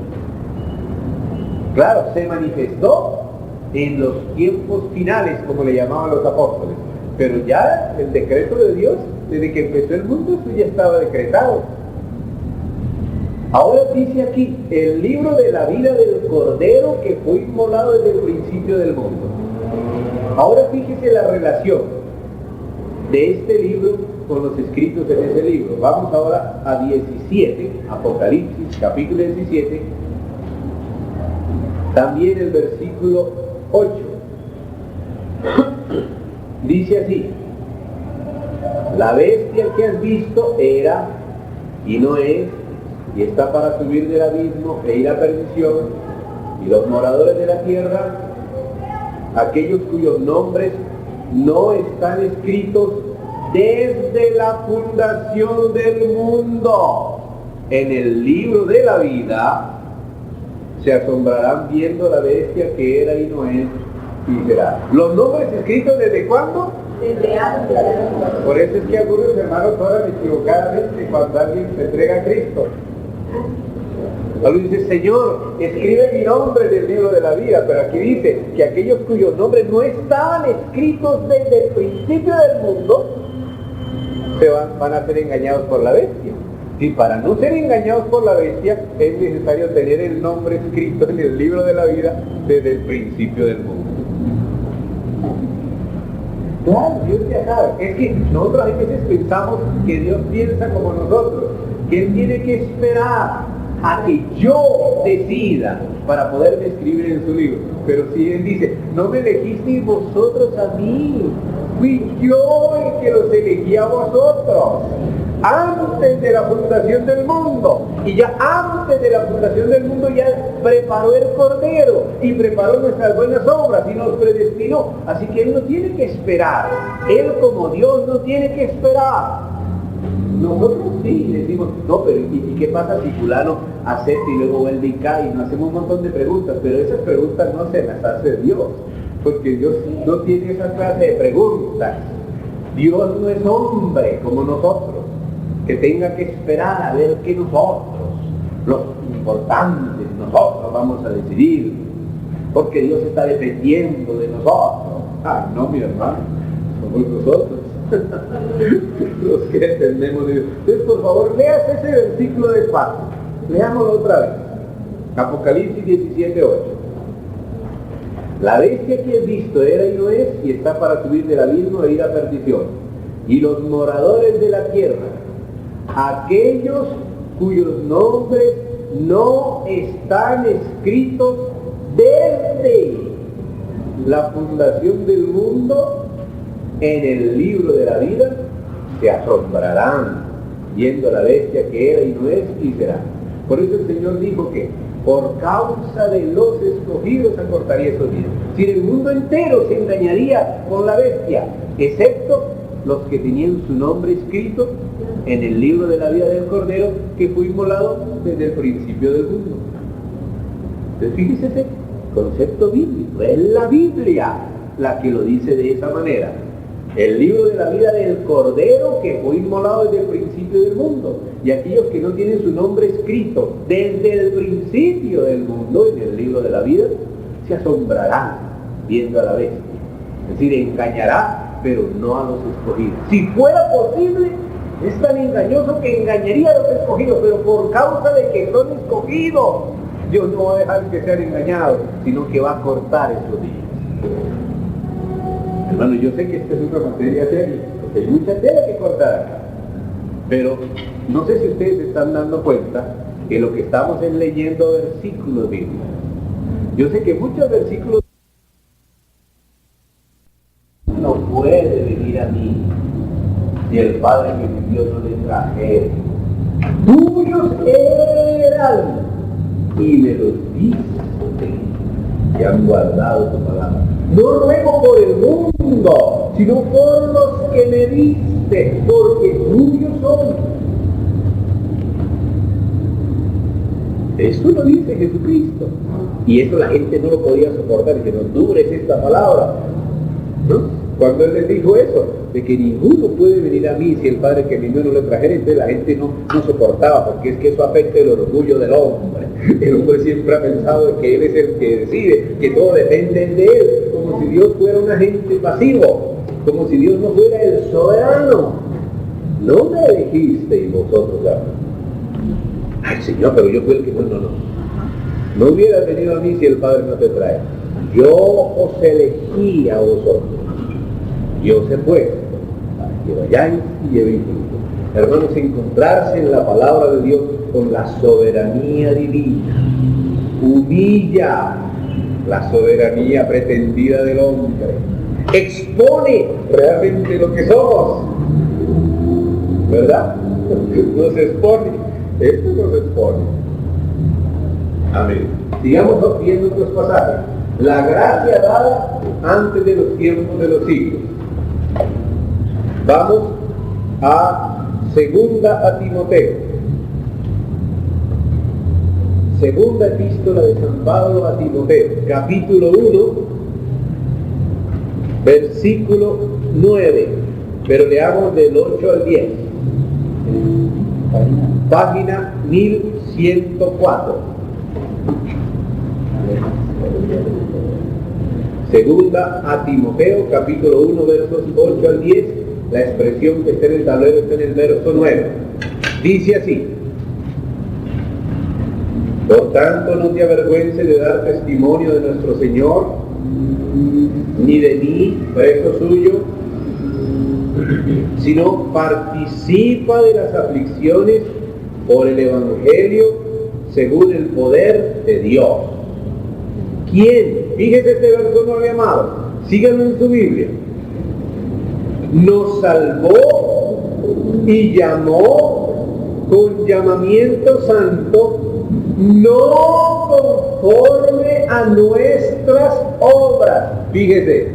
Claro, se manifestó en los tiempos finales, como le llamaban los apóstoles, pero ya el decreto de Dios, desde que empezó el mundo, eso ya estaba decretado. Ahora dice aquí, el libro de la vida del Cordero que fue inmolado desde el principio del mundo. Ahora fíjese la relación de este libro con los escritos en ese libro. Vamos ahora a 17, Apocalipsis, capítulo 17, también el versículo 8. Dice así: la bestia que has visto era y no es, y está para subir del abismo e ir a perdición, y los moradores de la tierra, aquellos cuyos nombres no están escritos desde la fundación del mundo en el libro de la vida, se asombrarán viendo la bestia que era y no es y será. ¿Los nombres escritos desde cuándo? Desde antes. Por eso es que algunos hermanos oran equivocadamente cuando alguien se entrega a Cristo. Alguien dice: Señor, escribe mi nombre del libro de la vida, pero aquí dice que aquellos cuyos nombres no estaban escritos desde el principio del mundo van a ser engañados por la bestia. Y para no ser engañados por la bestia es necesario tener el nombre escrito en el libro de la vida desde el principio del mundo. Claro, Dios ya sabe. Es que nosotros a veces pensamos que Dios piensa como nosotros, que Él tiene que esperar a que yo decida para poderme escribir en su libro. Pero si Él dice: no me elegisteis vosotros a mí, fui yo el que los elegí a vosotros antes de la fundación del mundo, y ya antes de la fundación del mundo ya preparó el Cordero y preparó nuestras buenas obras y nos predestinó. Así que Él no tiene que esperar. Él, como Dios, no tiene que esperar. Nosotros sí decimos: no, pero ¿y qué pasa si fulano acepta y luego vuelve y cae? Y nos hacemos un montón de preguntas, pero esas preguntas no se las hace Dios, porque Dios no tiene esa clase de preguntas. Dios no es hombre como nosotros, que tenga que esperar a ver que nosotros, los importantes, nosotros vamos a decidir, porque Dios está dependiendo de nosotros. Ay, no, mi hermano, somos nosotros los que dependemos de Dios. Entonces, por favor, leas ese versículo despacio. Leámoslo otra vez. Apocalipsis 17:8. La bestia que has visto era y no es, y está para subir del abismo e ir a perdición. Y los moradores de la tierra, aquellos cuyos nombres no están escritos desde la fundación del mundo en el libro de la vida, se asombrarán viendo a la bestia que era y no es y será. Por eso el Señor dijo que por causa de los escogidos acortaría esos días. Si el mundo entero se engañaría con la bestia, excepto los que tenían su nombre escrito en el libro de la vida del Cordero, que fue inmolado desde el principio del mundo. Entonces fíjese ese concepto bíblico, es la Biblia la que lo dice de esa manera. El libro de la vida del Cordero, que fue inmolado desde el principio del mundo, y aquellos que no tienen su nombre escrito desde el principio del mundo en el libro de la vida, se asombrarán viendo a la bestia. Es decir, engañará, pero no a los escogidos. Si fuera posible, es tan engañoso que engañaría a los escogidos, pero por causa de que son escogidos, Dios no va a dejar que sean engañados, sino que va a cortar esos días. Hermano, yo sé que esta es una materia seria, porque hay mucha tela que cortar acá, pero no sé si ustedes se están dando cuenta que lo que estamos es leyendo versículos bíblicos. Yo sé que muchos versículos no puede venir a mí si el Padre que me dio no le trajera. Tuyos eran y me los diste y han guardado tu palabra. No ruego por el mundo, sino por los que me diste, porque tuyos son. Eso lo dice Jesucristo. Y eso la gente no lo podía soportar, que no dures esta palabra, ¿no? Cuando Él les dijo eso, de que ninguno puede venir a mí si el Padre que me dio no le trajera, entonces la gente no soportaba, porque es que eso afecta el orgullo del hombre. El hombre siempre ha pensado que Él es el que decide, que todo depende de Él, como si Dios fuera un agente pasivo, como si Dios no fuera el soberano. No me elegisteis vosotros, ¿verdad? Ay, Señor, pero yo fui el que no hubieras venido a mí si el Padre no te trae. Yo os elegí a vosotros. Yo os he puesto para que vayáis y llevéis fruto. Hermanos, encontrarse en la palabra de Dios con la soberanía divina humilla la soberanía pretendida del hombre, expone realmente lo que somos, ¿verdad? Nos expone, esto nos expone. Amén. Sigamos viendo otros pasajes. La gracia dada antes de los tiempos de los siglos. Vamos a segunda a Timoteo. Segunda epístola de San Pablo a Timoteo, capítulo 1, versículo 9. Pero leamos del 8 al 10. Página 1104. Segunda a Timoteo, capítulo 1, versos 8 al 10, la expresión que está en el tablero está en el verso 9. Dice así: por tanto, no te avergüences de dar testimonio de nuestro Señor, ni de mí, preso suyo, sino participa de las aflicciones por el Evangelio según el poder de Dios. ¿Quién? Fíjese este verso 9, amado. Síganlo en su Biblia. Nos salvó y llamó con llamamiento santo, no conforme a nuestras obras. Fíjese,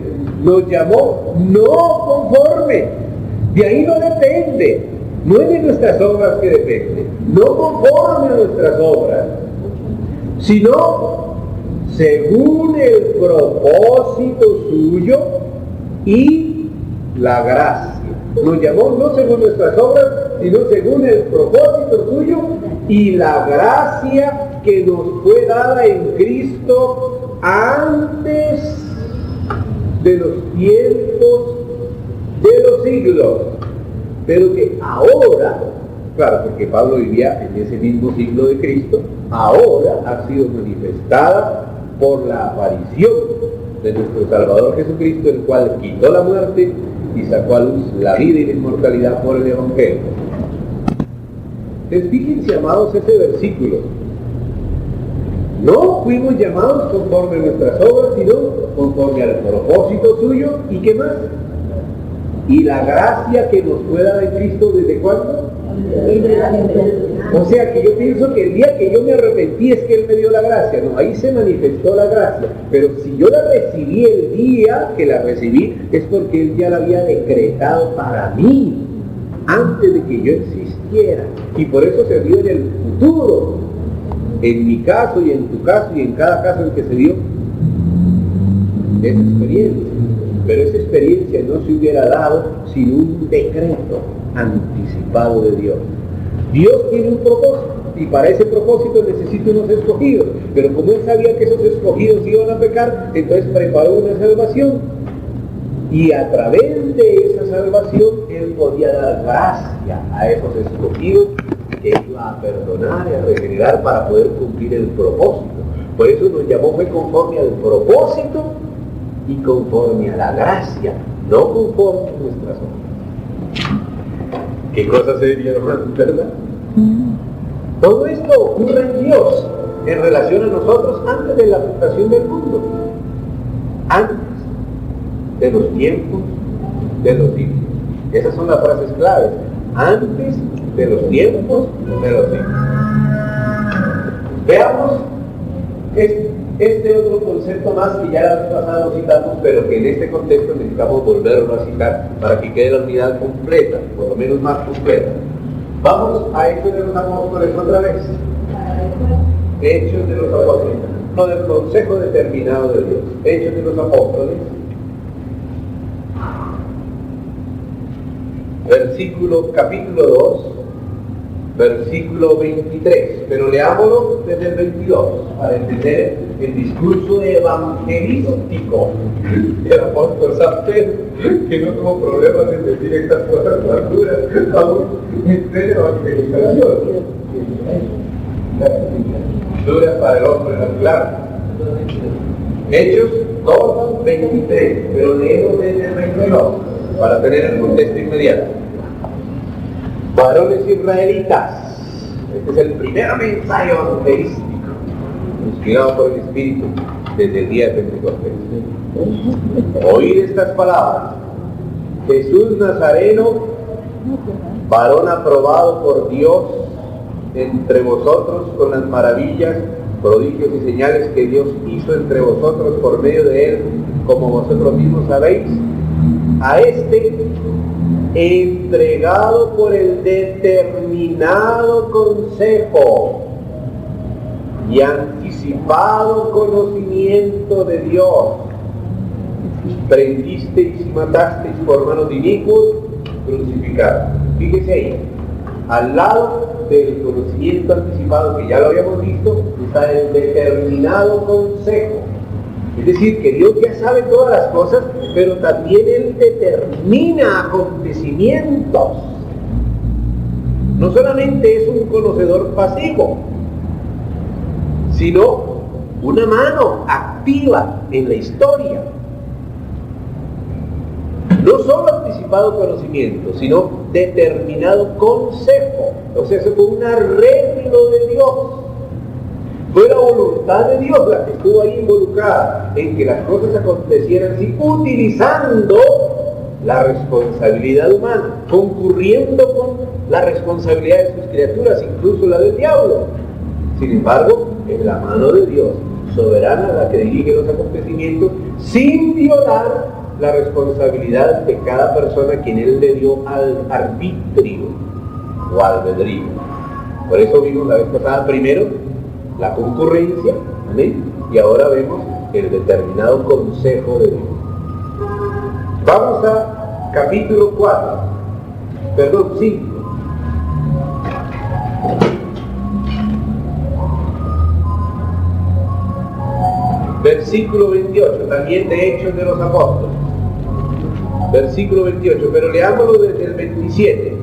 nos llamó no conforme. De ahí no depende. No es de nuestras obras que depende. No conforme a nuestras obras, sino según el propósito suyo y la gracia. Nos llamó no según nuestras obras, sino según el propósito suyo y la gracia que nos fue dada en Cristo antes de los tiempos de los siglos, pero que ahora, claro, porque Pablo vivía en ese mismo siglo de Cristo, ahora ha sido manifestada por la aparición de nuestro Salvador Jesucristo, el cual quitó la muerte y sacó a luz la vida y la inmortalidad por el Evangelio. Entonces, fíjense, amados, ese versículo. No fuimos llamados conforme a nuestras obras, sino conforme al propósito suyo. ¿Y qué más? Y la gracia que nos fue dada en Cristo, ¿desde cuándo? O sea que yo pienso que el día que yo me arrepentí es que Él me dio la gracia. No, ahí se manifestó la gracia. Pero si yo la recibí el día que la recibí, es porque Él ya la había decretado para mí, antes de que yo existiera. Y por eso se dio en el futuro. En mi caso y en tu caso y en cada caso en que se dio esa experiencia. Pero esa experiencia no se hubiera dado sin un decreto anticipado de Dios. Dios tiene un propósito y para ese propósito necesita unos escogidos. Pero como Él sabía que esos escogidos iban a pecar, entonces preparó una salvación. Y a través de esa salvación Él podía dar gracia a esos escogidos que iba a perdonar y a regenerar para poder cumplir el propósito. Por eso nos llamó, fue conforme al propósito y conforme a la gracia, no conforme a nuestras obras. ¿Qué cosa sería, hermano, verdad? Todo esto ocurre en Dios en relación a nosotros antes de la fundación del mundo, antes de los tiempos de los siglos. Esas son las frases claves. Antes de los tiempos de los siglos. Veamos este otro concepto más que ya la vez pasada lo citamos, pero que en este contexto necesitamos volverlo a citar para que quede la unidad completa, por lo menos más completa. Vamos a Hechos de los Apóstoles otra vez. Hechos de los Apóstoles. No, del consejo determinado de Dios. Hechos de los Apóstoles. Capítulo 2, versículo 23, pero leámoslo desde el 22 para entender el discurso evangelístico del apóstol San Pedro, que no tuvo problemas en decir estas cosas tan duras aún en evangelización. Dura para el hombre natural. Hechos 2, 23, pero leemos desde el 22 para tener el contexto inmediato. Varones israelitas, este es el primer mensaje evangelístico inspirado por el Espíritu desde el día de Pentecostés. Oíd estas palabras: Jesús Nazareno, varón aprobado por Dios entre vosotros con las maravillas, prodigios y señales que Dios hizo entre vosotros por medio de él, como vosotros mismos sabéis, a este entregado por el determinado consejo y anticipado conocimiento de Dios, prendisteis y matasteis por manos de inicuos, crucificados. Fíjese ahí, al lado del conocimiento anticipado, que ya lo habíamos visto, está el determinado consejo. Es decir, que Dios ya sabe todas las cosas, pero también Él determina acontecimientos. No solamente es un conocedor pasivo, sino una mano activa en la historia. No solo anticipado conocimiento, sino determinado consejo. O sea, eso fue un arreglo de Dios. Fue la voluntad de Dios la que estuvo ahí involucrada en que las cosas acontecieran así, utilizando la responsabilidad humana, concurriendo con la responsabilidad de sus criaturas, incluso la del diablo. Sin embargo, es la mano de Dios soberana la que dirige los acontecimientos, sin violar la responsabilidad de cada persona a quien Él le dio al arbitrio o albedrío. Por eso vimos la vez pasada primero la concurrencia, ¿amén? Y ahora vemos el determinado consejo de Dios. Vamos a capítulo 5. versículo 28, también de Hechos de los Apóstoles. Versículo 28, pero leámoslo desde el 27.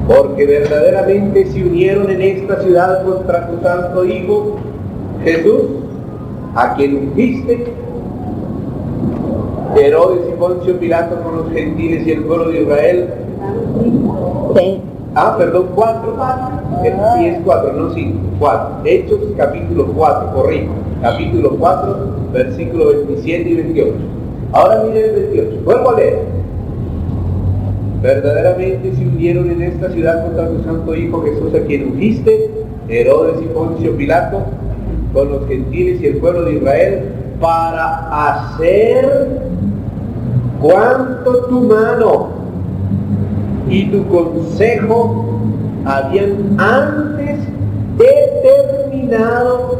Porque verdaderamente se unieron en esta ciudad contra tu santo Hijo, Jesús, a quien ungiste, Herodes y Poncio Pilato con los gentiles y el pueblo de Israel. Sí. Perdón, 4. Sí, es 4, no 5, 4. Hechos capítulo 4, corrijo. Capítulo 4, versículo 27 y 28. Ahora miren el 28. Vuelvo a leer. Verdaderamente se unieron en esta ciudad contra tu santo Hijo Jesús, a quien ungiste, Herodes y Poncio Pilato, con los gentiles y el pueblo de Israel, para hacer cuanto tu mano y tu consejo habían antes determinado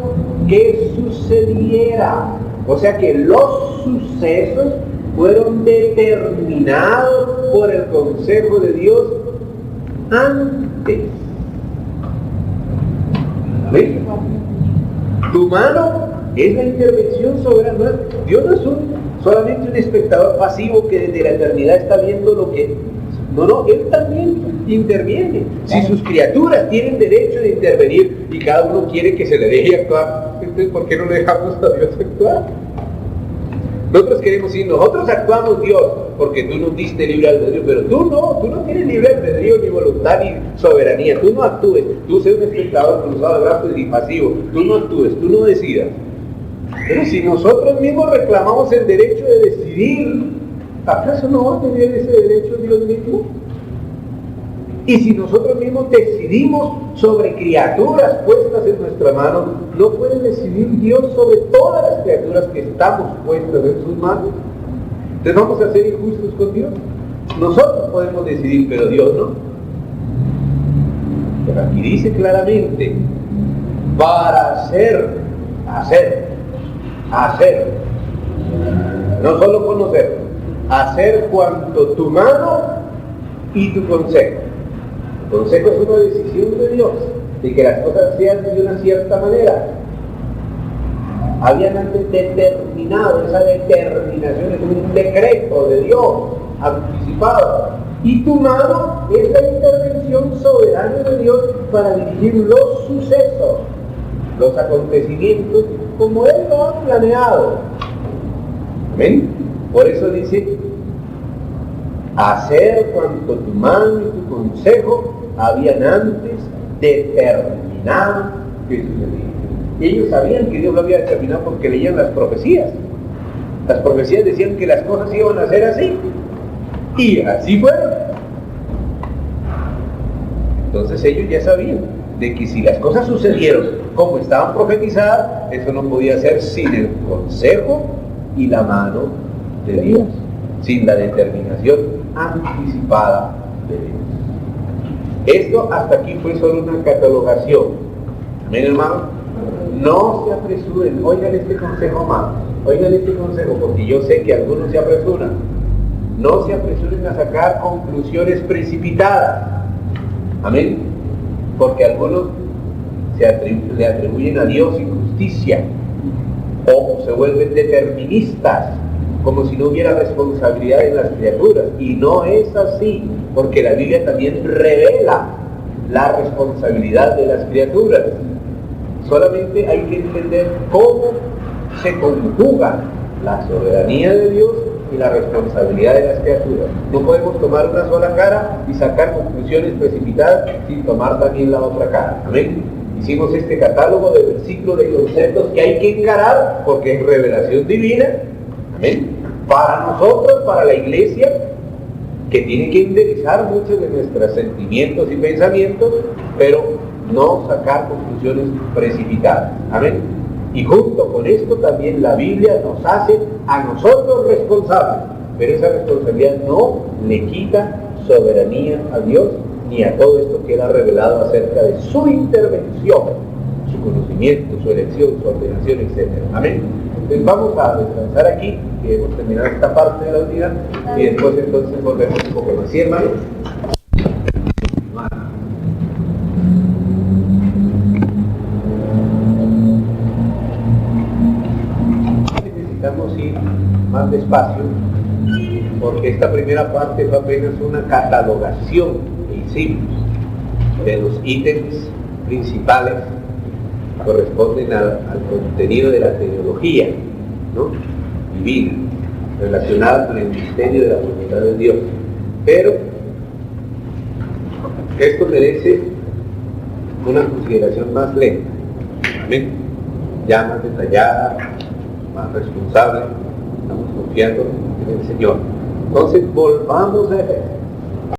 que sucediera. O sea que los sucesos fueron determinados por el consejo de Dios antes. ¿Ves? Tu mano es la intervención soberana. Dios no es solamente un espectador pasivo que desde la eternidad está viendo lo que... No, Él también interviene. Si sus criaturas tienen derecho de intervenir y cada uno quiere que se le deje actuar, entonces ¿por qué no le dejamos a Dios actuar? Nosotros queremos decir, nosotros actuamos Dios, porque tú nos diste libre albedrío, pero tú no tienes libre albedrío, ni voluntad, ni soberanía, tú no actúes, tú seas un espectador cruzado de brazos y pasivo, tú no actúes, tú no decidas. Pero si nosotros mismos reclamamos el derecho de decidir, ¿acaso no va a tener ese derecho Dios mismo? Y si nosotros mismos decidimos sobre criaturas puestas en nuestra mano, ¿no puede decidir Dios sobre todas las criaturas que estamos puestas en sus manos? Entonces vamos a ser injustos con Dios. Nosotros podemos decidir, pero Dios no. Pero aquí dice claramente, para hacer, no solo conocer, hacer cuanto tu mano y tu consejo. El consejo es una decisión de Dios, de que las cosas sean de una cierta manera. Habían antes determinado, esa determinación es un decreto de Dios anticipado. Y tu mano es la intervención soberana de Dios para dirigir los sucesos, los acontecimientos, como Él lo ha planeado. ¿Amén? Por eso dice, hacer cuanto tu mano y tu consejo habían antes determinado que sucedía. Ellos sabían que Dios lo había determinado porque leían las profecías. Las profecías decían que las cosas iban a ser así. Y así fueron. Entonces ellos ya sabían de que si las cosas sucedieron como estaban profetizadas, eso no podía ser sin el consejo y la mano de Dios, sin la determinación anticipada de Dios. Esto hasta aquí fue solo una catalogación. Amén, hermano. No se apresuren, oigan este consejo, hermano, oigan este consejo, porque yo sé que algunos se apresuran. No se apresuren a sacar conclusiones precipitadas. Amén. Porque algunos le atribuyen a Dios injusticia o se vuelven deterministas, como si no hubiera responsabilidad en las criaturas. Y no es así, porque la Biblia también revela la responsabilidad de las criaturas. Solamente hay que entender cómo se conjuga la soberanía de Dios y la responsabilidad de las criaturas. No podemos tomar una sola cara y sacar conclusiones precipitadas sin tomar también la otra cara. Amén. Hicimos este catálogo de versículos, de conceptos que hay que encarar porque es revelación divina. Amén. Para nosotros, para la iglesia, que tiene que enderezar muchos de nuestros sentimientos y pensamientos, pero no sacar conclusiones precipitadas. Amén. Y junto con esto también la Biblia nos hace a nosotros responsables, pero esa responsabilidad no le quita soberanía a Dios ni a todo esto que Él ha revelado acerca de su intervención, su conocimiento, su elección, su ordenación, etc. Amén. Entonces vamos a descansar aquí, que hemos terminado esta parte de la unidad, y después entonces volvemos un poco más. ¿Sí, hermano? espacio, porque esta primera parte fue apenas una catalogación que hicimos de los ítems principales que corresponden al contenido de la teología, ¿no?, divina, relacionada con el misterio de la voluntad de Dios. Pero esto merece una consideración más lenta, ya más detallada, más responsable. Estamos confiando en el Señor. Entonces volvamos a